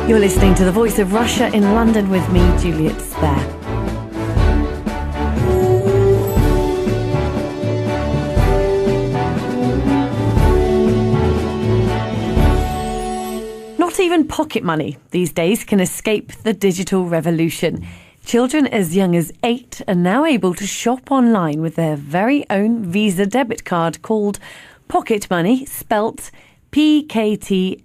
You're listening to The Voice of Russia in London with me, Juliet Spare. Not even pocket money these days can escape the digital revolution. Children as young as 8 are now able to shop online with their very own Visa debit card called Pocket Money, spelt PKTMNY.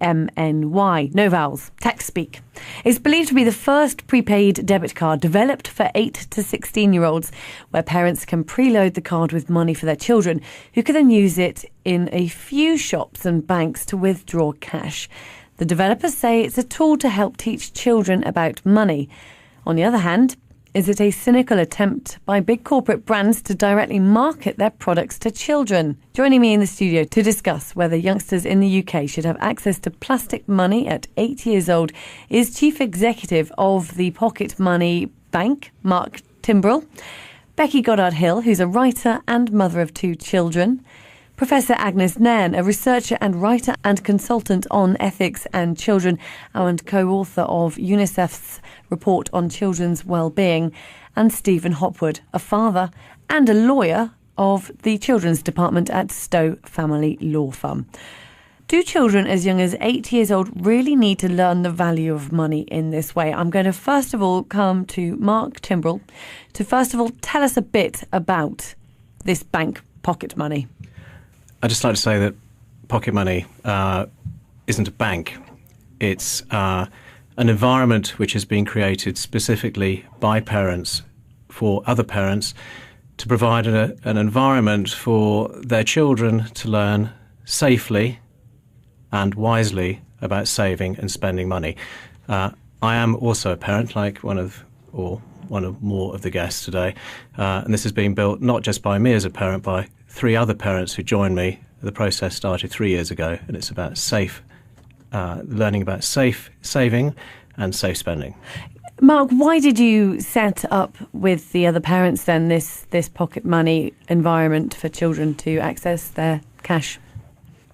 No vowels, text speak. It's believed to be the first prepaid debit card developed for 8 to 16-year-olds, where parents can preload the card with money for their children, who can then use it in a few shops and banks to withdraw cash. The developers say it's a tool to help teach children about money. On the other hand, is it a cynical attempt by big corporate brands to directly market their products to children? Joining me in the studio to discuss whether youngsters in the UK should have access to plastic money at 8 years old is Chief Executive of the Pocket Money Bank, Mark Timbrell, Becky Goddard-Hill, who's a writer and mother of 2 children, Professor Agnes Nairn, a researcher and writer and consultant on ethics and children, and co-author of UNICEF's report on children's well-being, and Stephen Hopwood, a father and a lawyer of the Children's Department at Stowe Family Law Firm. Do children as young as 8 years old really need to learn the value of money in this way? I'm going to first of all come to Mark Timbrell to first of all tell us a bit about this bank Pocket Money. I'd just like to say that pocket money isn't a bank. It's an environment which has been created specifically by parents for other parents to provide an environment for their children to learn safely and wisely about saving and spending money. I am also a parent, like one of more of the guests today, and this has been built not just by me as a parent, by 3 other parents who joined me. The process started 3 years ago, and it's about learning about safe saving and safe spending. Mark, why did you set up with the other parents then this pocket money environment for children to access their cash?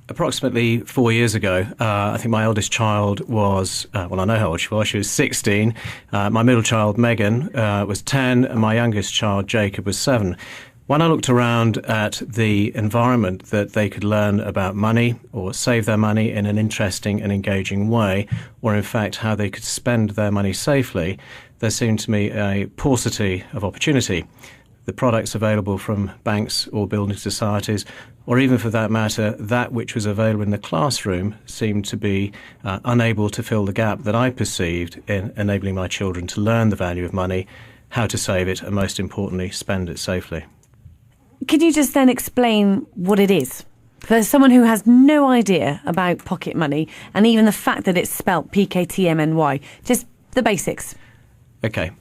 Approximately 4 years ago, I think my eldest child was, I know how old she was 16. My middle child, Megan, was 10, and my youngest child, Jacob, was 7. When I looked around at the environment that they could learn about money or save their money in an interesting and engaging way, or in fact how they could spend their money safely, there seemed to me a paucity of opportunity. The products available from banks or building societies, or even for that matter, that which was available in the classroom, seemed to be unable to fill the gap that I perceived in enabling my children to learn the value of money, how to save it, and most importantly, spend it safely. Can you just then explain what it is? For someone who has no idea about pocket money, and even the fact that it's spelt PKTMNY, just the basics. Okay.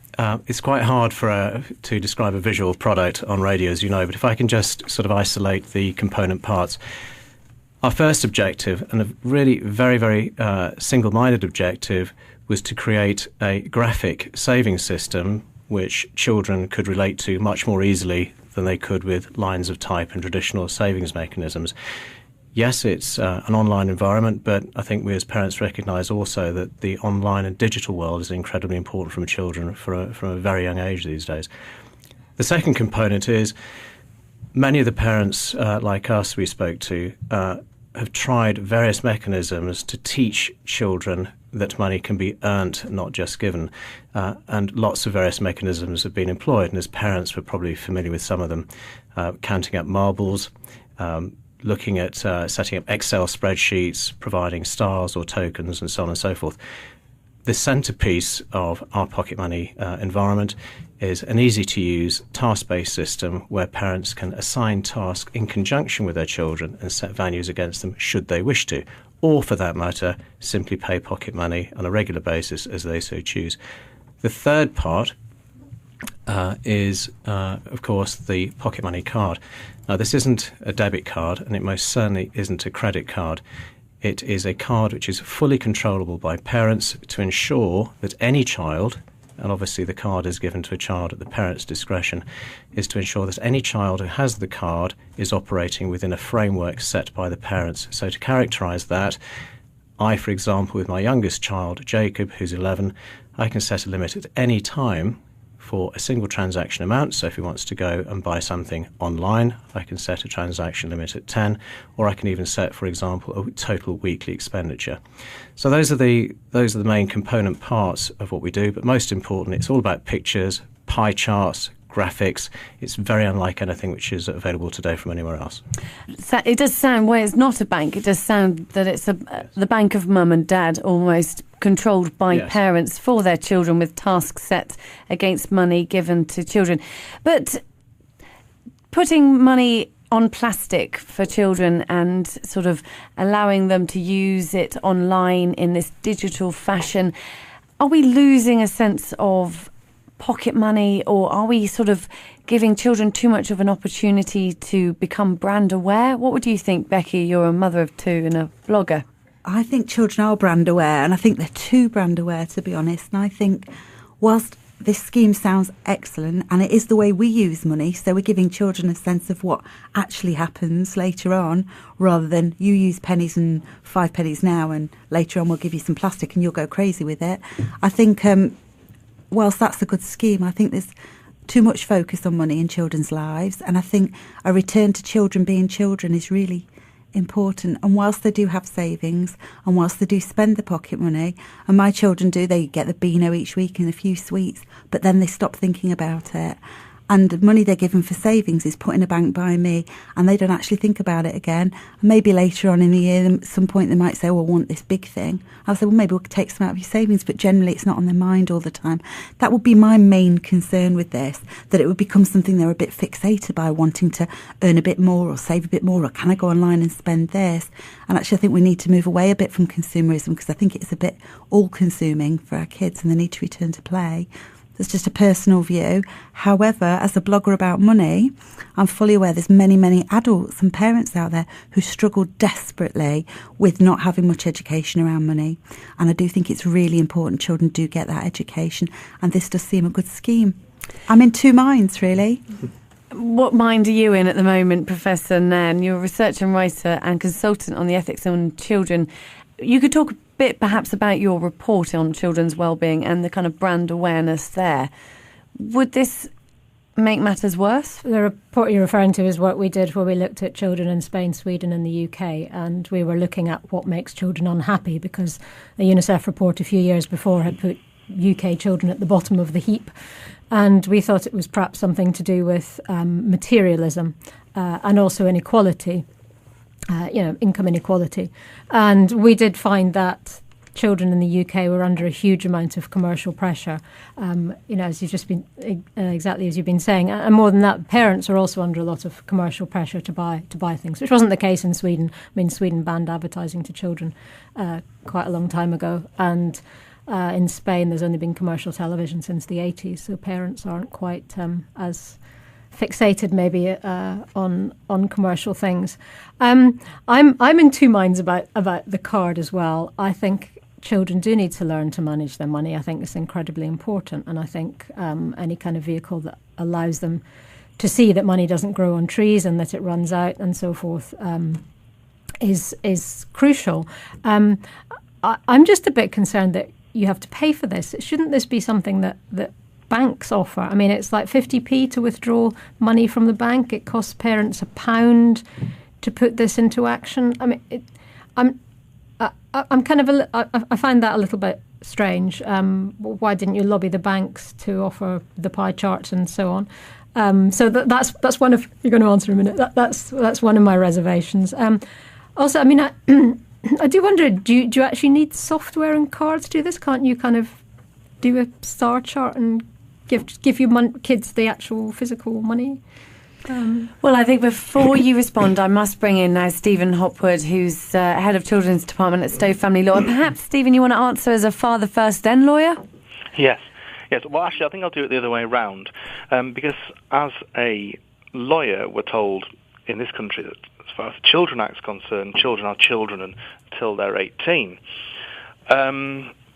It's quite hard to describe a visual product on radio, as you know, but if I can just sort of isolate the component parts. Our first objective, and a really very, very single-minded objective, was to create a graphic saving system which children could relate to much more easily than they could with lines of type and traditional savings mechanisms. Yes, it's an online environment, but I think we as parents recognise also that the online and digital world is incredibly important from children from a very young age these days. The second component is many of the parents like us we spoke to have tried various mechanisms to teach children that money can be earned, not just given. And lots of various mechanisms have been employed, and as parents we're probably familiar with some of them. Counting up marbles, looking at setting up Excel spreadsheets, providing stars or tokens, and so on and so forth. The centrepiece of our pocket money environment is an easy-to-use task-based system where parents can assign tasks in conjunction with their children and set values against them should they wish to, or for that matter, simply pay pocket money on a regular basis as they so choose. The third part is, of course, the pocket money card. Now, this isn't a debit card, and it most certainly isn't a credit card. It is a card which is fully controllable by parents to ensure that any child, and obviously the card is given to a child at the parent's discretion, is to ensure that any child who has the card is operating within a framework set by the parents. So to characterise that, For example, with my youngest child, Jacob, who's 11, I can set a limit at any time for a single transaction amount. So if he wants to go and buy something online, I can set a transaction limit at 10, or I can even set, for example, a total weekly expenditure. So those are the main component parts of what we do. But most important, it's all about pictures, pie charts, graphics. It's very unlike anything which is available today from anywhere else. So it does sound, where it's not a bank, it does sound that it's the bank of mum and dad, almost controlled by parents for their children, with tasks set against money given to children. But putting money on plastic for children and sort of allowing them to use it online in this digital fashion, are we losing a sense of pocket money, or are we sort of giving children too much of an opportunity to become brand aware? What would you think, Becky? You're a mother of two and a blogger. I think children are brand aware, and I think they're too brand aware, to be honest. And I think whilst this scheme sounds excellent, and it is the way we use money, so we're giving children a sense of what actually happens later on, rather than you use pennies and 5 pennies now and later on we'll give you some plastic and you'll go crazy with it. I think whilst that's a good scheme, I think there's too much focus on money in children's lives, and I think a return to children being children is really important. And whilst they do have savings, and whilst they do spend the pocket money, and my children do, they get the Beano each week and a few sweets, but then they stop thinking about it. And the money they're given for savings is put in a bank by me, and they don't actually think about it again. And maybe later on in the year, at some point, they might say, "Oh, I want this big thing." I'll say, "Well, maybe we'll take some out of your savings," but generally it's not on their mind all the time. That would be my main concern with this, that it would become something they're a bit fixated by, wanting to earn a bit more or save a bit more, or can I go online and spend this? And actually I think we need to move away a bit from consumerism, because I think it's a bit all-consuming for our kids and they need to return to play. That's just a personal view. However, as a blogger about money, I'm fully aware there's many, many adults and parents out there who struggle desperately with not having much education around money. And I do think it's really important children do get that education. And this does seem a good scheme. I'm in two minds, really. What mind are you in at the moment, Professor Nairn? You're a researcher and writer and consultant on the ethics on children. You could talk a bit perhaps about your report on children's wellbeing and the kind of brand awareness there. Would this make matters worse? The report you're referring to is what we did where we looked at children in Spain, Sweden and the UK, and we were looking at what makes children unhappy, because a UNICEF report a few years before had put UK children at the bottom of the heap, and we thought it was perhaps something to do with materialism and also inequality. Income inequality. And we did find that children in the UK were under a huge amount of commercial pressure, as you've just been, exactly as you've been saying. And more than that, parents are also under a lot of commercial pressure to buy things, which wasn't the case in Sweden. I mean, Sweden banned advertising to children quite a long time ago. And in Spain, there's only been commercial television since the 80s, so parents aren't quite as fixated maybe on commercial things. I'm in two minds about the card as well. I think children do need to learn to manage their money. I think it's incredibly important, and I think any kind of vehicle that allows them to see that money doesn't grow on trees and that it runs out and so forth is crucial. I'm just a bit concerned that you have to pay for this. Shouldn't this be something that banks offer? I mean, it's like 50p to withdraw money from the bank. It costs parents £1 to put this into action. I mean, I'm kind of I find that a little bit strange. Why didn't you lobby the banks to offer the pie charts and so on? So that's one of, you're going to answer in a minute. That's one of my reservations. Also, I mean, I do wonder, do you actually need software and cards to do this? Can't you kind of do a star chart and give your kids the actual physical money? Well, I think before you respond, I must bring in now Stephen Hopwood, who's head of Children's Department at Stowe Family Law. And perhaps, Stephen, you want to answer as a father first, then lawyer? Yes. Well, actually, I think I'll do it the other way around, because as a lawyer, we're told in this country that as far as the Children Act is concerned, children are children until they're 18.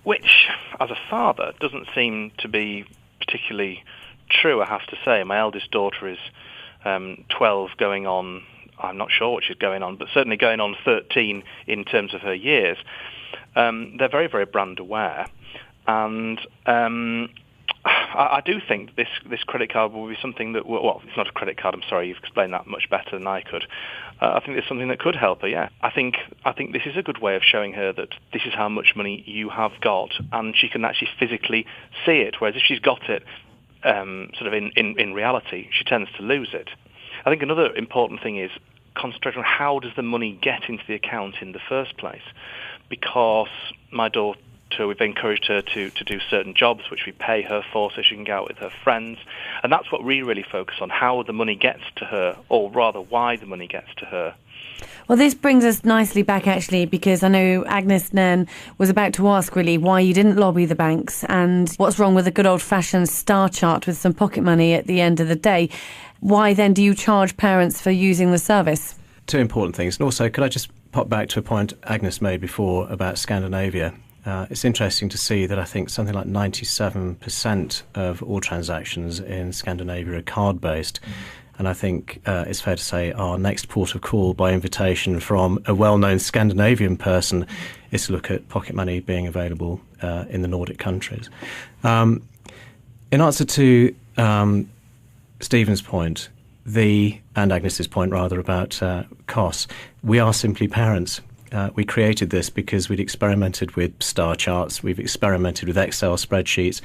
Which, as a father, doesn't seem to be particularly true, I have to say. My eldest daughter is 12 going on I'm not sure what she's going on, but certainly going on 13 in terms of her years. They're very, very brand aware, and I do think this credit card will be something that it's not a credit card. I'm sorry, you've explained that much better than I could. I think it's something that could help her. Yeah, I think this is a good way of showing her that this is how much money you have got, and she can actually physically see it. Whereas if she's got it sort of in reality, she tends to lose it. I think another important thing is concentrate on how does the money get into the account in the first place, because my daughter, we've encouraged her to do certain jobs which we pay her for so she can go out with her friends, and that's what we really focus on, how the money gets to her, or rather why the money gets to her. Well, this brings us nicely back, actually, because I know Agnes Nairn was about to ask, really, why you didn't lobby the banks and what's wrong with a good old-fashioned star chart with some pocket money at the end of the day. Why, then, do you charge parents for using the service? Two important things. And also, could I just pop back to a point Agnes made before about Scandinavia? It's interesting to see that I think something like 97% of all transactions in Scandinavia are card-based. And I think it's fair to say our next port of call by invitation from a well-known Scandinavian person is to look at pocket money being available in the Nordic countries. In answer to Stephen's point, and Agnes's point rather, about costs, we are simply parents. We created this because we'd experimented with star charts, we've experimented with Excel spreadsheets.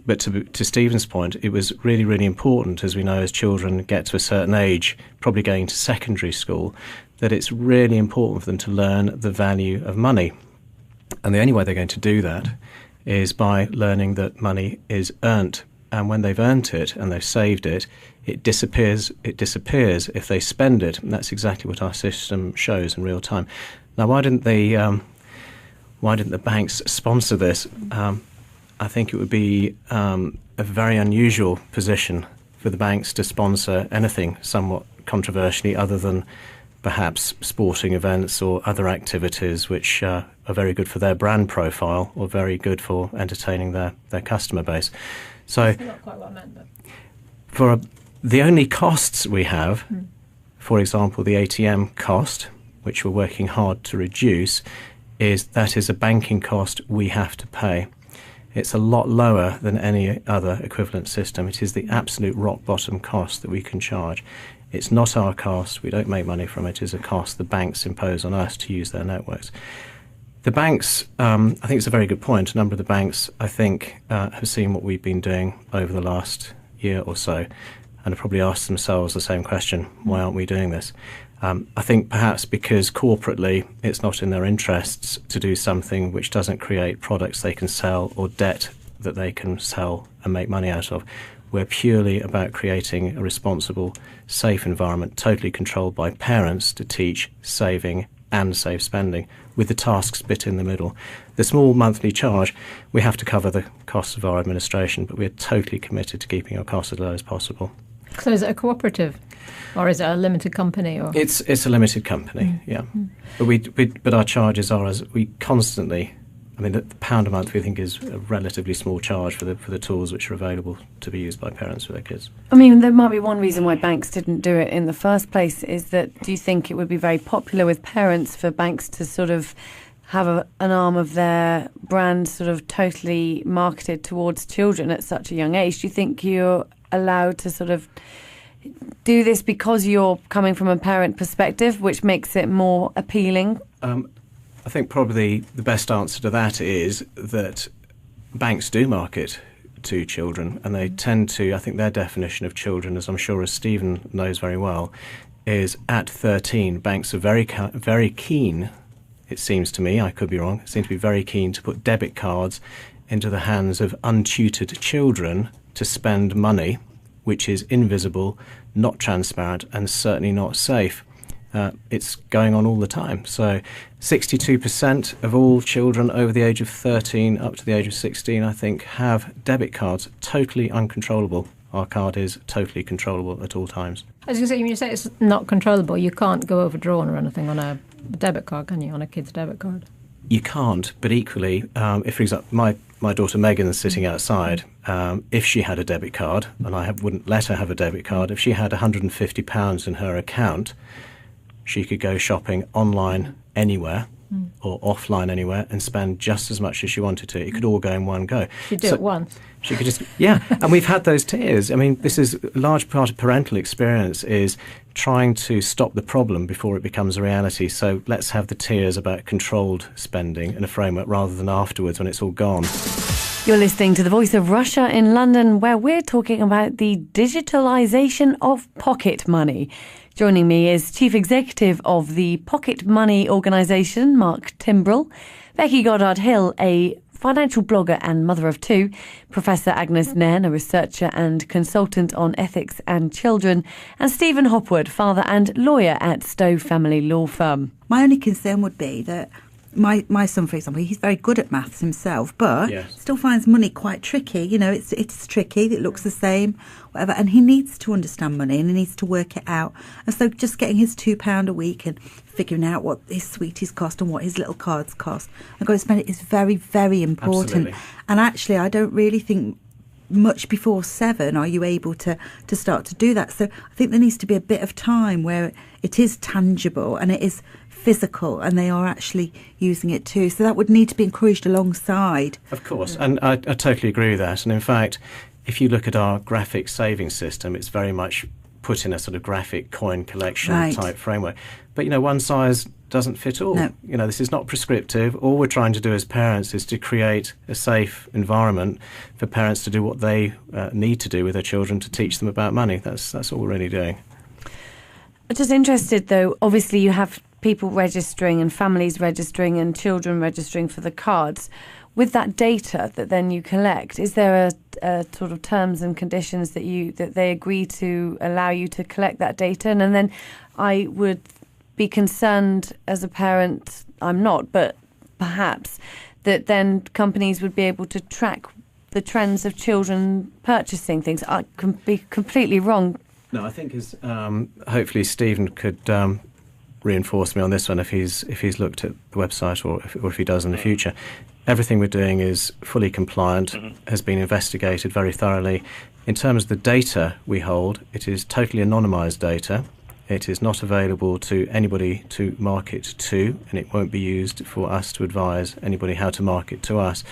But to Stephen's point, it was really, really important, as we know, as children get to a certain age, probably going to secondary school, that it's really important for them to learn the value of money. And the only way they're going to do that is by learning that money is earned. And when they've earned it and they've saved it, it disappears if they spend it. And that's exactly what our system shows in real time. Now, why didn't the banks sponsor this? I think it would be a very unusual position for the banks to sponsor anything somewhat controversially, other than perhaps sporting events or other activities which are very good for their brand profile or very good for entertaining their customer base. So, that's not quite what I meant, but for the only costs we have, for example, the ATM cost, which we're working hard to reduce, is a banking cost we have to pay. It's a lot lower than any other equivalent system. It is the absolute rock bottom cost that we can charge. It's not our cost. We don't make money from it. It's a cost the banks impose on us to use their networks. The banks, I think it's a very good point. A number of the banks, I think, have seen what we've been doing over the last year or so and have probably asked themselves the same question, why aren't we doing this? I think perhaps because corporately it's not in their interests to do something which doesn't create products they can sell or debt that they can sell and make money out of. We're purely about creating a responsible, safe environment, totally controlled by parents to teach saving and safe spending, with the tasks split in the middle. The small monthly charge, we have to cover the costs of our administration, but we're totally committed to keeping our costs as low as possible. So is it a cooperative, or is it a limited company? Or it's a limited company, yeah. But our charges are, as we constantly, I mean, the £1 a month we think is a relatively small charge for the tools which are available to be used by parents for their kids. I mean, there might be one reason why banks didn't do it in the first place is that, do you think it would be very popular with parents for banks to sort of have an arm of their brand sort of totally marketed towards children at such a young age? Do you think you're allowed to sort of do this because you're coming from a parent perspective, which makes it more appealing? I think probably the best answer to that is that banks do market to children, and they tend to, I think their definition of children, as I'm sure as Stephen knows very well, is at 13. Banks are very keen, it seems to me, I could be wrong, seem to be very keen to put debit cards into the hands of untutored children to spend money, which is invisible, not transparent, and certainly not safe. It's going on all the time. So 62% of all children over the age of 13 up to the age of 16, I think, have debit cards, totally uncontrollable. Our card is totally controllable at all times. I was going to say, when you say it's not controllable, you can't go overdrawn or anything on a debit card, can you, on a kid's debit card? You can't, but equally, if, for example, my daughter Megan's sitting outside, if she had a debit card, and I wouldn't let her have a debit card, if she had £150 in her account, she could go shopping online anywhere or offline anywhere and spend just as much as she wanted to. It could all go in one go. She'd do it once. She could just, and we've had those tiers. I mean, this is a large part of parental experience is trying to stop the problem before it becomes a reality. So let's have the tiers about controlled spending and a framework rather than afterwards when it's all gone. You're listening to the Voice of Russia in London, where we're talking about the digitalisation of pocket money. Joining me is Chief Executive of the Pocket Money Organisation, Mark Timbrell, Becky Goddard-Hill, a financial blogger and mother of two, Professor Agnes Nairn, a researcher and consultant on ethics and children, and Stephen Hopwood, father and lawyer at Stowe Family Law Firm. My only concern would be that my son, for example, he's very good at maths himself, but still finds money quite tricky. You know, it's tricky. It looks the same, whatever. And he needs to understand money and he needs to work it out. And so just getting his £2 a week and figuring out what his sweeties cost and what his little cards cost and going to spend it is very, very important. Absolutely. And actually, I don't really think much before 7 are you able to start to do that. So I think there needs to be a bit of time where it is tangible and it is physical and they are actually using it too. So that would need to be encouraged alongside. Of course, and I totally agree with that. And in fact, if you look at our graphic savings system, it's very much put in a sort of graphic coin collection type framework. But, one size doesn't fit all. No. This is not prescriptive. All we're trying to do as parents is to create a safe environment for parents to do what they need to do with their children to teach them about money. That's all we're really doing. I'm just interested, though, obviously you have people registering and families registering and children registering for the cards. With that data that then you collect, is there a sort of terms and conditions that they agree to allow you to collect that data? And then I would be concerned as a parent, I'm not, but perhaps, that then companies would be able to track the trends of children purchasing things. I can be completely wrong. No, I think hopefully Stephen could reinforce me on this one if he's looked at the website or if he does in the future. Everything we're doing is fully compliant, has been investigated very thoroughly. In terms of the data we hold, it is totally anonymised data. It is not available to anybody to market to, and it won't be used for us to advise anybody how to market to us.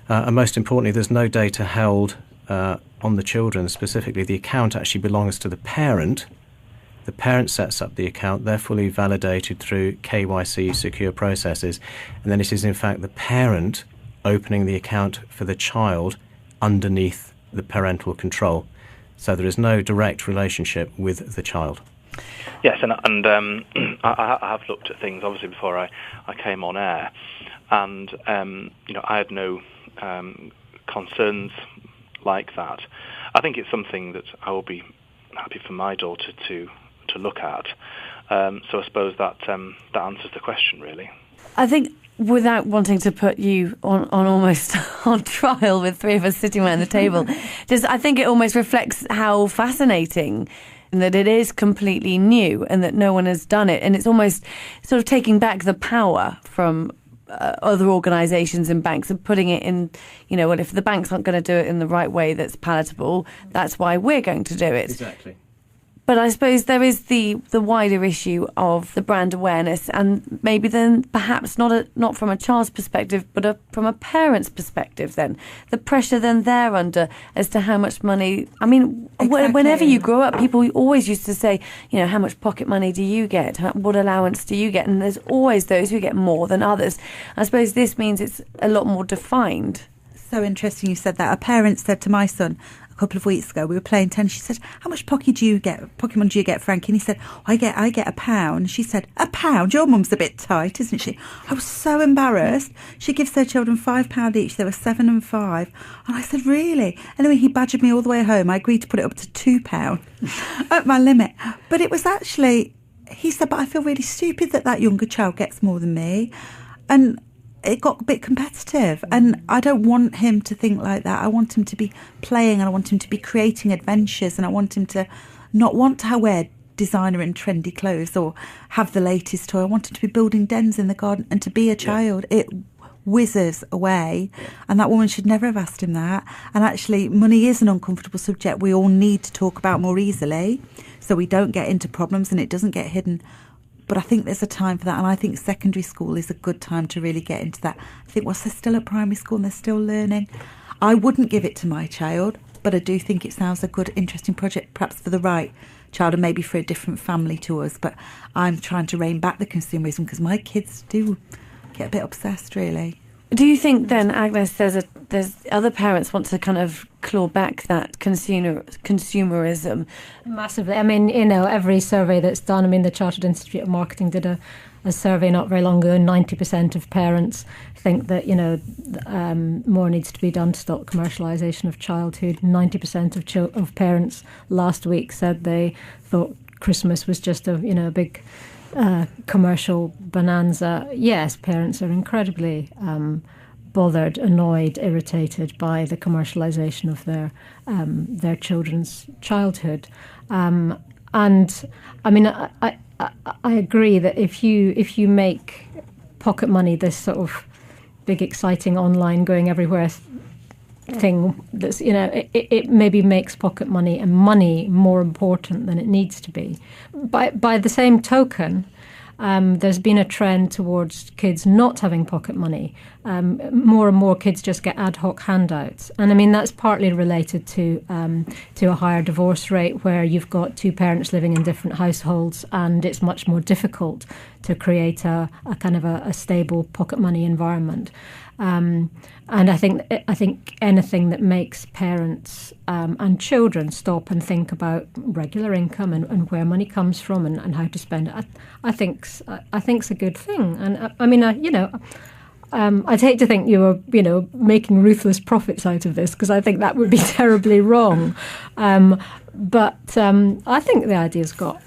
And most importantly, there's no data held on the children specifically. The account actually belongs to the parent. The parent sets up the account. They're fully validated through KYC secure processes. And then it is, in fact, the parent opening the account for the child underneath the parental control. So there is no direct relationship with the child. Yes, and I have looked at things, obviously, before I came on air. And, I had no concerns like that. I think it's something that I will be happy for my daughter to look at. So I suppose that answers the question, really. I think without wanting to put you on almost on trial with three of us sitting around the table, I think it almost reflects how fascinating and that it is completely new and that no one has done it. And it's almost sort of taking back the power from other organisations and banks and putting it in, well, if the banks aren't going to do it in the right way that's palatable, that's why we're going to do it. Exactly. But I suppose there is the wider issue of the brand awareness, and maybe then perhaps not from a child's perspective, but from a parent's perspective. Then the pressure then they're under as to how much money. I mean, exactly. Whenever you grow up, people always used to say, how much pocket money do you get? What allowance do you get? And there's always those who get more than others. I suppose this means it's a lot more defined. So interesting you said that. A parent said to my son a couple of weeks ago, we were playing tennis. She said, "How much pocket money do you get, Frankie?" And he said, I get £1. She said, £1? Your mum's a bit tight, isn't she? I was so embarrassed. She gives her children £5 each. There were 7 and 5. And I said, really? Anyway, he badgered me all the way home. I agreed to put it up to £2 at my limit. But it was actually, he said, but I feel really stupid that younger child gets more than me. And it got a bit competitive, and I don't want him to think like that. I want him to be playing, and I want him to be creating adventures, and I want him to not want to wear designer and trendy clothes or have the latest toy. I want him to be building dens in the garden and to be a child. It whizzes away, and that woman should never have asked him that. And actually, money is an uncomfortable subject we all need to talk about more easily, so we don't get into problems and it doesn't get hidden But I think there's a time for that, and I think secondary school is a good time to really get into that. I think whilst they're still at primary school and they're still learning, I wouldn't give it to my child, but I do think it sounds a good, interesting project, perhaps for the right child and maybe for a different family to us. But I'm trying to rein back the consumerism because my kids do get a bit obsessed, really. Do you think then, Agnes, there's other parents want to kind of claw back that consumerism? Massively. I mean, every survey that's done, I mean, the Chartered Institute of Marketing did a survey not very long ago, and 90% of parents think that, more needs to be done to stop commercialisation of childhood. 90% of parents last week said they thought Christmas was just a big commercial bonanza. Yes, parents are incredibly bothered, annoyed, irritated by the commercialisation of their children's childhood. And I mean, I agree that if you make pocket money this sort of big, exciting online going everywhere thing, that's it maybe makes pocket money and money more important than it needs to be. By the same token, there's been a trend towards kids not having pocket money. More and more kids just get ad hoc handouts, and I mean that's partly related to a higher divorce rate, where you've got two parents living in different households, and it's much more difficult to create a kind of a stable pocket money environment. And I think anything that makes parents and children stop and think about regular income and where money comes from and how to spend it, I think's a good thing. And I mean, I'd hate to think you were, making ruthless profits out of this, because I think that would be terribly wrong. But I think the idea's got.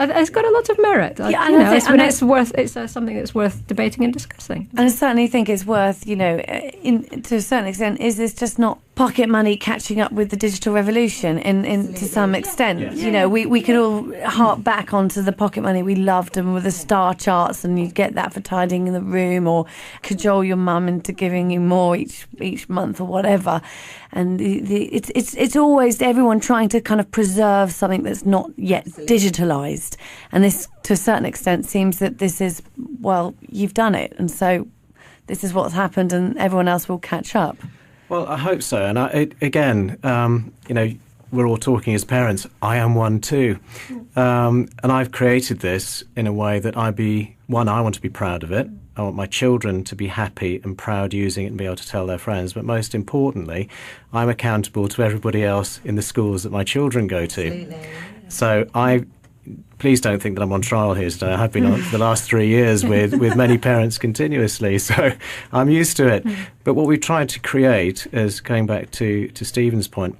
It's got a lot of merit. It's something that's worth debating and discussing. And I certainly think it's worth, to a certain extent, is this just not pocket money catching up with the digital revolution to some extent? Yes. We could all harp back onto the pocket money we loved, and with the star charts, and you'd get that for tidying in the room, or cajole your mum into giving you more each month or whatever. And it's always everyone trying to kind of preserve something that's not yet digitalised. And this, to a certain extent, seems that this is, well, you've done it, and so this is what's happened, and everyone else will catch up. Well, I hope so. And we're all talking as parents. I am one too. And I've created this in a way that I want to be proud of it. I want my children to be happy and proud using it and be able to tell their friends. But most importantly, I'm accountable to everybody else in the schools that my children go to. Absolutely. So please don't think that I'm on trial here today. I've been on for the last 3 years with many parents continuously, so I'm used to it. But what we've tried to create is, going back to Stephen's point,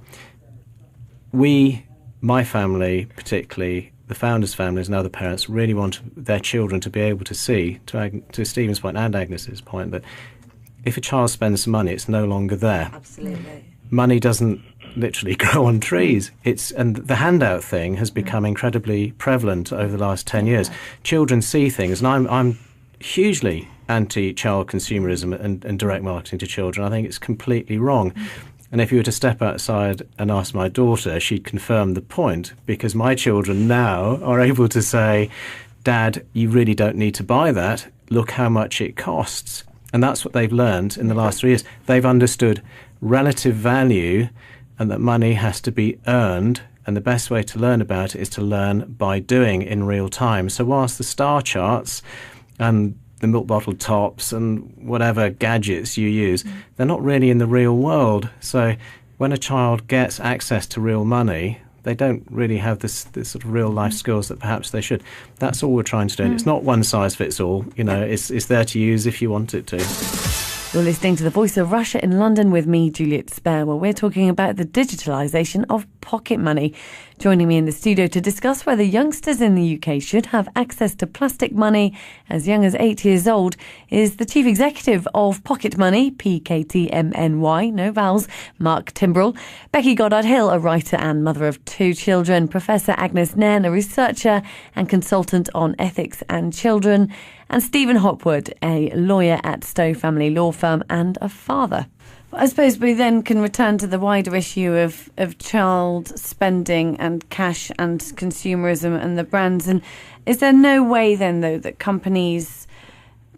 my family particularly, the founders' families and other parents, really want their children to be able to see, to Stephen's point and Agnes's point, that if a child spends some money, it's no longer there. Absolutely. Money doesn't literally grow on trees. And the handout thing has become incredibly prevalent over the last 10 years. Children see things, and I'm hugely anti-child consumerism and direct marketing to children. I think it's completely wrong. And if you were to step outside and ask my daughter, she'd confirm the point, because my children now are able to say, Dad, you really don't need to buy that. Look how much it costs. And that's what they've learned in the last 3 years. They've understood relative value, and that money has to be earned, and the best way to learn about it is to learn by doing in real time. So whilst the star charts and the milk bottle tops and whatever gadgets you use, they're not really in the real world. So when a child gets access to real money, they don't really have this sort of real life skills that perhaps they should. That's all we're trying to do. And it's not one size fits all. It's there to use if you want it to. You're listening to The Voice of Russia in London with me, Juliet Spare, where we're talking about the digitalisation of pocket money. Joining me in the studio to discuss whether youngsters in the UK should have access to plastic money as young as 8 years old is the Chief Executive of Pocket Money, PKTMNY, no vowels, Mark Timbrell, Becky Goddard-Hill, a writer and mother of 2 children, Professor Agnes Nairn, a researcher and consultant on ethics and children, and Stephen Hopwood, a lawyer at Stowe Family Law Firm and a father. I suppose we then can return to the wider issue of child spending and cash and consumerism and the brands. And is there no way then, though, that companies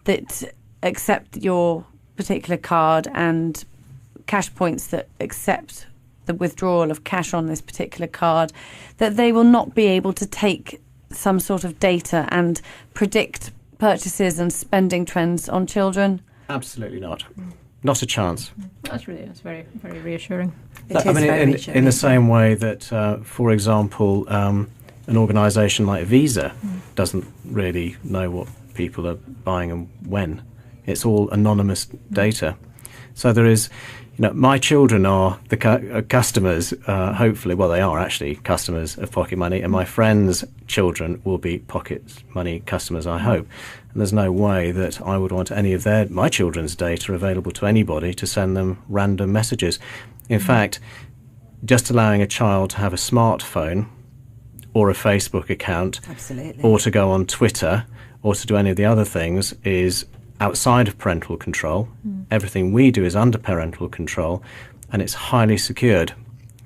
that accept your particular card and cash points that accept the withdrawal of cash on this particular card, that they will not be able to take some sort of data and predict purchases and spending trends on children? Absolutely not. Not a chance. That's very, very reassuring. In the same way that, for example, an organisation like Visa doesn't really know what people are buying and when. It's all anonymous data. So there is, my children are the customers, hopefully, well, they are actually customers of Pocket Money, and my friends' children will be Pocket Money customers, I hope. And there's no way that I would want any of my children's data available to anybody to send them random messages. In fact, just allowing a child to have a smartphone or a Facebook account, Absolutely. or to go on Twitter or to do any of the other things is outside of parental control. Everything we do is under parental control, and it's highly secured.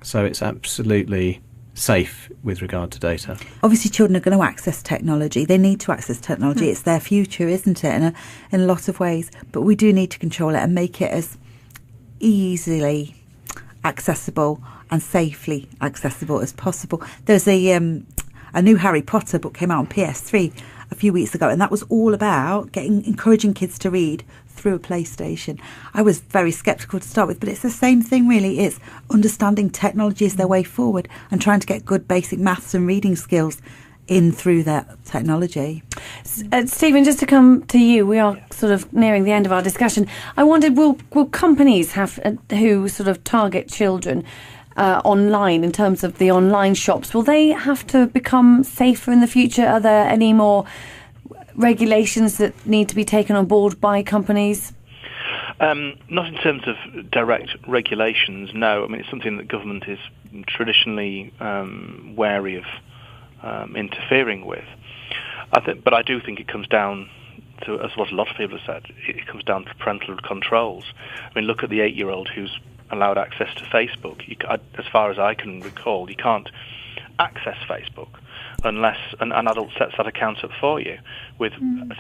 So it's absolutely safe with regard to data. Obviously, children are going to access technology. They need to access technology. It's their future, isn't it, in a lot of ways. But we do need to control it and make it as easily accessible and safely accessible as possible. There's a new Harry Potter book came out on PS3 a few weeks ago, and that was all about encouraging kids to read through a PlayStation. I was very sceptical to start with, but it's the same thing really. It's understanding technology is their way forward and trying to get good basic maths and reading skills in through that technology. Stephen, just to come to you, we are sort of nearing the end of our discussion. I wondered, will companies have who sort of target children online in terms of the online shops, will they have to become safer in the future? Are there any more regulations that need to be taken on board by companies? Not in terms of direct regulations, no. I mean, it's something that government is traditionally wary of interfering with. But I do think it comes down to, as what a lot of people have said, it comes down to parental controls. I mean, look at the 8-year-old who's allowed access to Facebook. As far as I can recall, you can't access Facebook unless an adult sets that account up for you.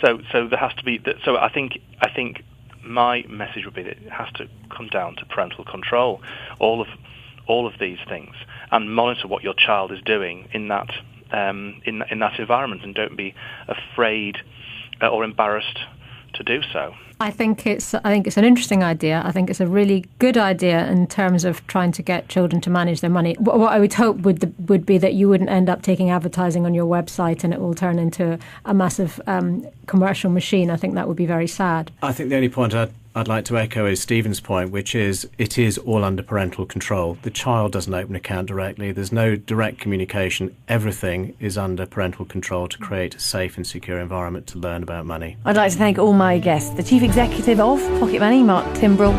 So there has to be. So I think my message would be that it has to come down to parental control, all of these things, and monitor what your child is doing in that in that environment, and don't be afraid or embarrassed to do so. I think it's an interesting idea. I think it's a really good idea in terms of trying to get children to manage their money. What I would hope would be that you wouldn't end up taking advertising on your website and it will turn into a massive commercial machine. I think that would be very sad. I think the only point I'd like to echo is Stephen's point, which is it is all under parental control. The child doesn't open an account directly. There's no direct communication. Everything is under parental control to create a safe and secure environment to learn about money. I'd like to thank all my guests, the Chief Executive of Pocket Money, Mark Timbrell,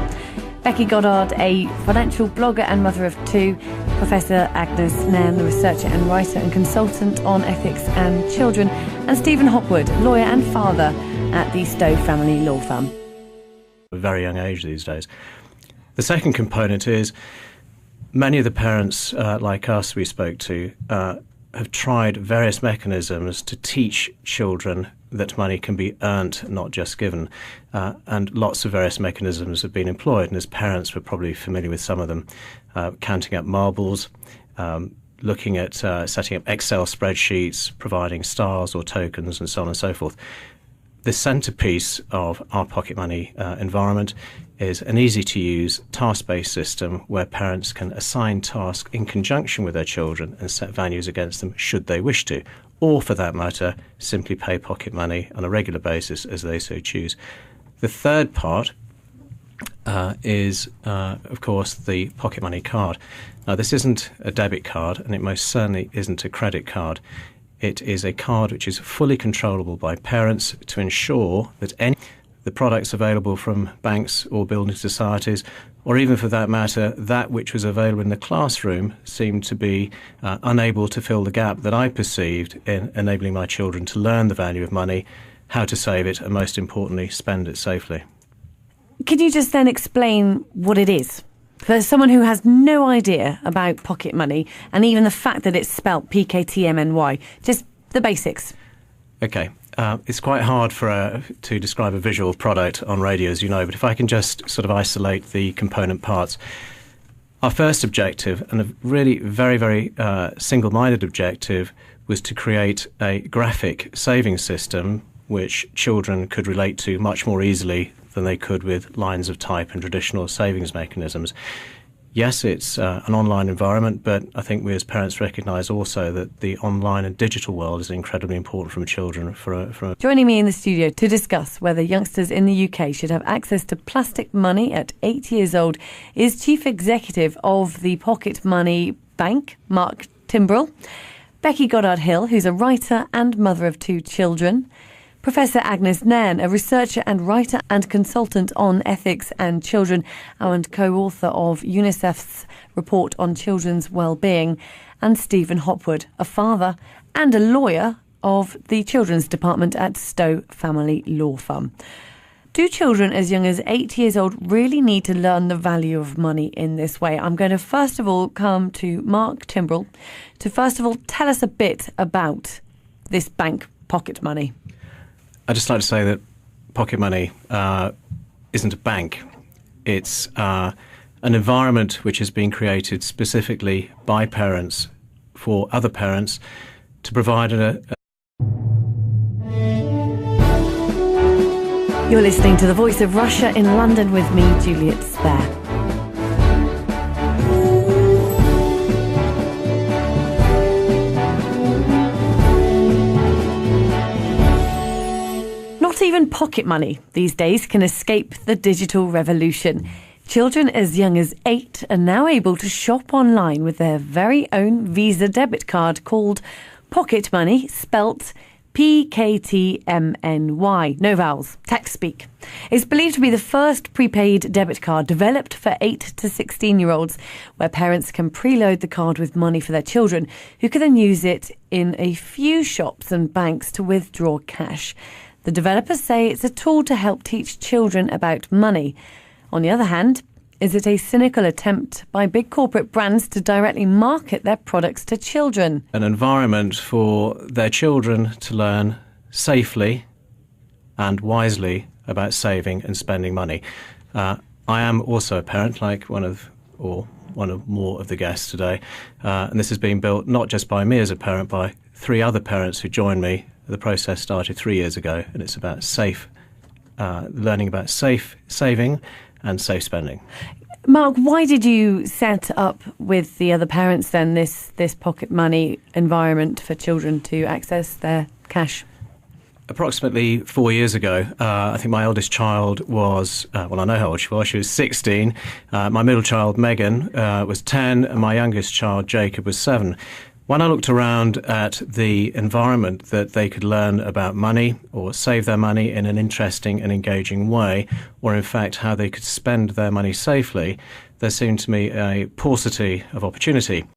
Becky Goddard, a financial blogger and mother of 2, Professor Agnes Nairn, the researcher and writer and consultant on ethics and children, and Stephen Hopwood, lawyer and father at the Stowe Family Law Firm. A very young age these days. The second component is many of the parents like us we spoke to have tried various mechanisms to teach children that money can be earned, not just given. And lots of various mechanisms have been employed, and as parents we're probably familiar with some of them. Counting up marbles, looking at setting up Excel spreadsheets, providing stars or tokens, and so on and so forth. The centrepiece of our Pocket Money environment is an easy-to-use task-based system where parents can assign tasks in conjunction with their children and set values against them should they wish to, or for that matter, simply pay Pocket Money on a regular basis as they so choose. The third part is, of course, the Pocket Money card. Now, this isn't a debit card, and it most certainly isn't a credit card. It is a card which is fully controllable by parents to ensure that the products available from banks or building societies, or even for that matter, that which was available in the classroom seemed to be unable to fill the gap that I perceived in enabling my children to learn the value of money, how to save it, and most importantly, spend it safely. Can you just then explain what it is? For someone who has no idea about pocket money and even the fact that it's spelt PKTMNY, just the basics. Okay. It's quite hard to describe a visual product on radio, as you know, but if I can just sort of isolate the component parts. Our first objective, and a really very, very single-minded objective, was to create a graphic savings system which children could relate to much more easily than they could with lines of type and traditional savings mechanisms. Yes, it's an online environment, but I think we as parents recognise also that the online and digital world is incredibly important from children. Joining me in the studio to discuss whether youngsters in the UK should have access to plastic money at 8 years old is Chief Executive of the Pocket Money Bank, Mark Timbrell, Becky Goddard-Hill, who's a writer and mother of 2 children, Professor Agnes Nairn, a researcher and writer and consultant on ethics and children, and co-author of UNICEF's report on children's well-being, and Stephen Hopwood, a father and a lawyer of the Children's Department at Stowe Family Law Firm. Do children as young as 8 years old really need to learn the value of money in this way? I'm going to first of all come to Mark Timbrell to first of all tell us a bit about this bank pocket money. I'd just like to say that pocket money isn't a bank. It's an environment which has been created specifically by parents for other parents to provide You're listening to The Voice of Russia in London with me, Juliet Spare. Not even pocket money these days can escape the digital revolution. Children as young as 8 are now able to shop online with their very own Visa debit card called Pocket Money, spelt PKTMNY, no vowels, text speak. It's believed to be the first prepaid debit card developed for 8 to 16-year-olds, where parents can preload the card with money for their children, who can then use it in a few shops and banks to withdraw cash. The developers say it's a tool to help teach children about money. On the other hand, is it a cynical attempt by big corporate brands to directly market their products to children? an environment for their children to learn safely and wisely about saving and spending money. I am also a parent, like one of more of the guests today, and this has been built not just by me as a parent, by 3 other parents who joined me. The process started 3 years ago, and it's about learning about safe saving and safe spending. Mark, why did you set up with the other parents then this pocket money environment for children to access their cash? Approximately 4 years ago, I think my eldest child was, I know how old she was 16. My middle child, Megan, was 10, and my youngest child, Jacob, was 7. When I looked around at the environment that they could learn about money or save their money in an interesting and engaging way, or in fact how they could spend their money safely, there seemed to me a paucity of opportunity.